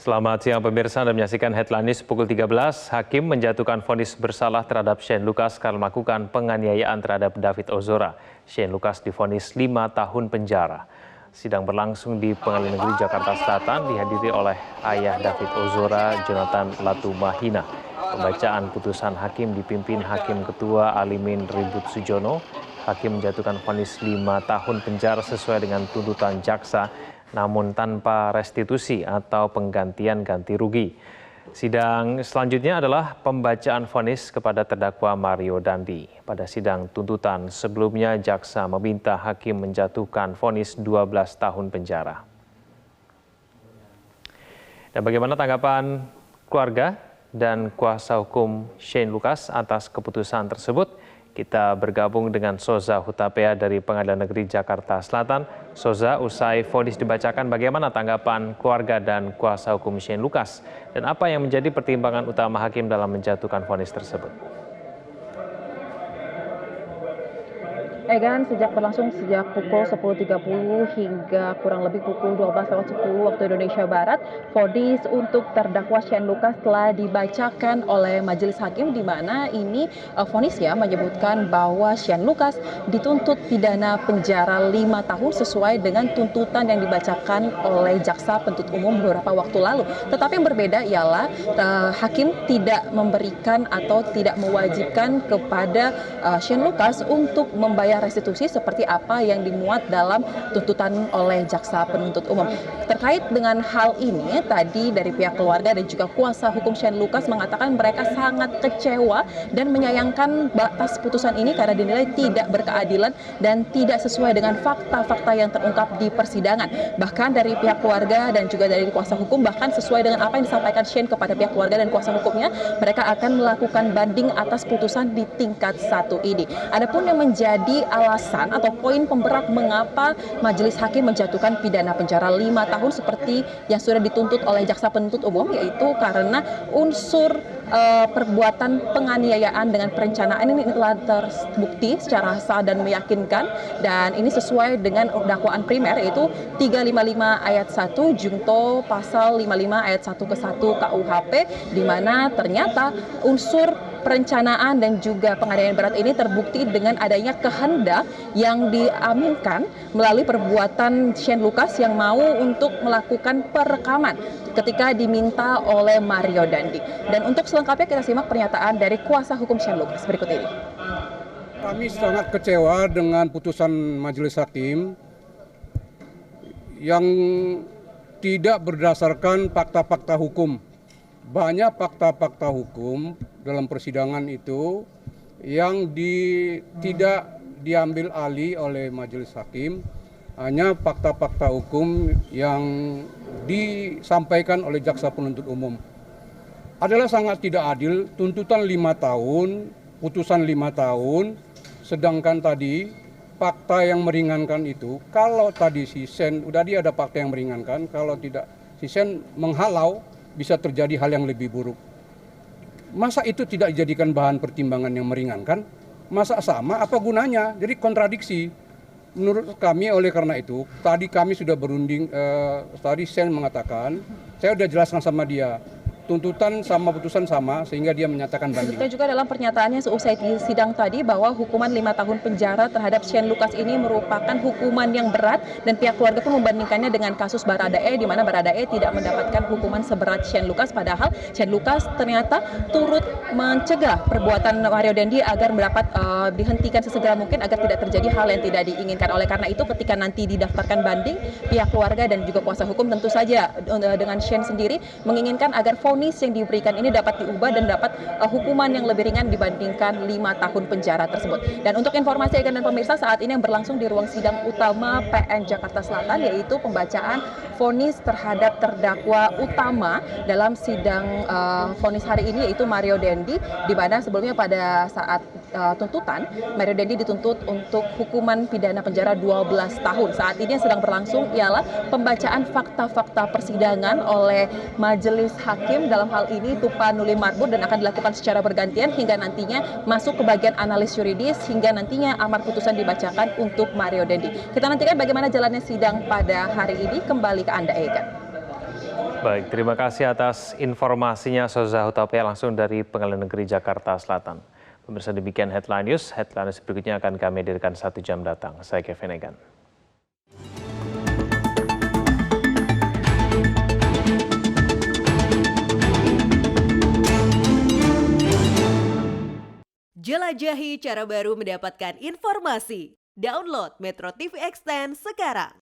Selamat siang pemirsa, Anda menyaksikan Headline News pukul 13. Hakim menjatuhkan vonis bersalah terhadap Shane Lucas karena melakukan penganiayaan terhadap David Ozora. Shane Lucas divonis 5 tahun penjara. Sidang berlangsung di Pengadilan Negeri Jakarta Selatan dihadiri oleh ayah David Ozora, Jonathan Latumahina. Pembacaan putusan hakim dipimpin Hakim Ketua Alimin Ribut Sujono. Hakim menjatuhkan vonis 5 tahun penjara sesuai dengan tuntutan jaksa, namun tanpa restitusi atau penggantian ganti rugi. Sidang selanjutnya adalah pembacaan vonis kepada terdakwa Mario Dandi. Pada sidang tuntutan sebelumnya, jaksa meminta hakim menjatuhkan vonis 12 tahun penjara. Dan bagaimana tanggapan keluarga dan kuasa hukum Shane Lucas atas keputusan tersebut? Kita bergabung dengan Soza Hutapea dari Pengadilan Negeri Jakarta Selatan. Soza, usai vonis dibacakan, bagaimana tanggapan keluarga dan kuasa hukum Shane Lucas? Dan apa yang menjadi pertimbangan utama hakim dalam menjatuhkan vonis tersebut? Egan, berlangsung sejak pukul 10.30 hingga kurang lebih pukul 12.10 waktu Indonesia Barat, vonis untuk terdakwa Shane Lucas telah dibacakan oleh majelis hakim, di mana ini vonisnya menyebutkan bahwa Shane Lucas dituntut pidana penjara 5 tahun sesuai dengan tuntutan yang dibacakan oleh jaksa penuntut umum beberapa waktu lalu. Tetapi yang berbeda ialah hakim tidak memberikan atau tidak mewajibkan kepada Shane Lucas untuk membayar restitusi seperti apa yang dimuat dalam tuntutan oleh jaksa penuntut umum. Terkait dengan hal ini, tadi dari pihak keluarga dan juga kuasa hukum Shane Lucas mengatakan mereka sangat kecewa dan menyayangkan atas putusan ini karena dinilai tidak berkeadilan dan tidak sesuai dengan fakta-fakta yang terungkap di persidangan. Bahkan dari pihak keluarga dan juga dari kuasa hukum, bahkan sesuai dengan apa yang disampaikan Shane kepada pihak keluarga dan kuasa hukumnya, mereka akan melakukan banding atas putusan di tingkat 1 ini. Adapun yang menjadi alasan atau poin pemberat mengapa majelis hakim menjatuhkan pidana penjara 5 tahun seperti yang sudah dituntut oleh jaksa penuntut umum, yaitu karena unsur perbuatan penganiayaan dengan perencanaan ini telah terbukti secara sah dan meyakinkan, dan ini sesuai dengan dakwaan primer yaitu 355 ayat 1 junto pasal 55 ayat 1 ke 1 KUHP, di mana ternyata unsur perencanaan dan juga penganiayaan berat ini terbukti dengan adanya kehendak yang diaminkan melalui perbuatan Shane Lucas yang mau untuk melakukan perekaman ketika diminta oleh Mario Dandi. Dan untuk selengkapnya kita simak pernyataan dari kuasa hukum Shane Lucas berikut ini. Kami sangat kecewa dengan putusan majelis hakim yang tidak berdasarkan fakta-fakta hukum. Banyak fakta-fakta hukum dalam persidangan itu yang tidak diambil alih oleh majelis hakim, hanya fakta-fakta hukum yang disampaikan oleh jaksa penuntut umum. Adalah sangat tidak adil, tuntutan 5 tahun, putusan 5 tahun, sedangkan tadi fakta yang meringankan itu, kalau tadi si Shane, udah dia ada fakta yang meringankan, kalau tidak si Shane menghalau, bisa terjadi hal yang lebih buruk. Masa itu tidak dijadikan bahan pertimbangan yang meringankan? Masa sama? Apa gunanya? Jadi kontradiksi. Menurut kami oleh karena itu, tadi kami sudah berunding, tadi Shane mengatakan, saya sudah jelaskan sama dia, tuntutan sama putusan sama, sehingga dia menyatakan banding. Dan juga dalam pernyataannya seusai sidang tadi bahwa hukuman 5 tahun penjara terhadap Shane Lucas ini merupakan hukuman yang berat, dan pihak keluarga pun membandingkannya dengan kasus Baradae, di mana Baradae tidak mendapatkan hukuman seberat Shane Lucas, padahal Shane Lucas ternyata turut mencegah perbuatan Mario Dandi agar mendapat dihentikan sesegera mungkin agar tidak terjadi hal yang tidak diinginkan. Oleh karena itu ketika nanti didaftarkan banding, pihak keluarga dan juga kuasa hukum tentu saja dengan Shane sendiri menginginkan agar vonis yang diberikan ini dapat diubah dan dapat hukuman yang lebih ringan dibandingkan 5 tahun penjara tersebut. Dan untuk informasi Egan dan pemirsa, saat ini yang berlangsung di ruang sidang utama PN Jakarta Selatan yaitu pembacaan vonis terhadap terdakwa utama dalam sidang vonis hari ini, yaitu Mario Dandi, di mana sebelumnya pada saat tuntutan Mario Dandi dituntut untuk hukuman pidana penjara 12 tahun. Saat ini yang sedang berlangsung ialah pembacaan fakta-fakta persidangan oleh majelis hakim, dalam hal ini Tupa Nuli Marbur, dan akan dilakukan secara bergantian hingga nantinya masuk ke bagian analis yuridis hingga nantinya amar putusan dibacakan untuk Mario Dandi. Kita nantikan bagaimana jalannya sidang pada hari ini. Kembali ke Anda, Egan. Baik, terima kasih atas informasinya Soza Hutapea langsung dari Pengadilan Negeri Jakarta Selatan. Pemirsa, demikian Headline News. Headline News berikutnya akan kami hadirkan 1 jam datang. Saya Kevin Egan. Jelajahi cara baru mendapatkan informasi. Download Metro TV Extend sekarang.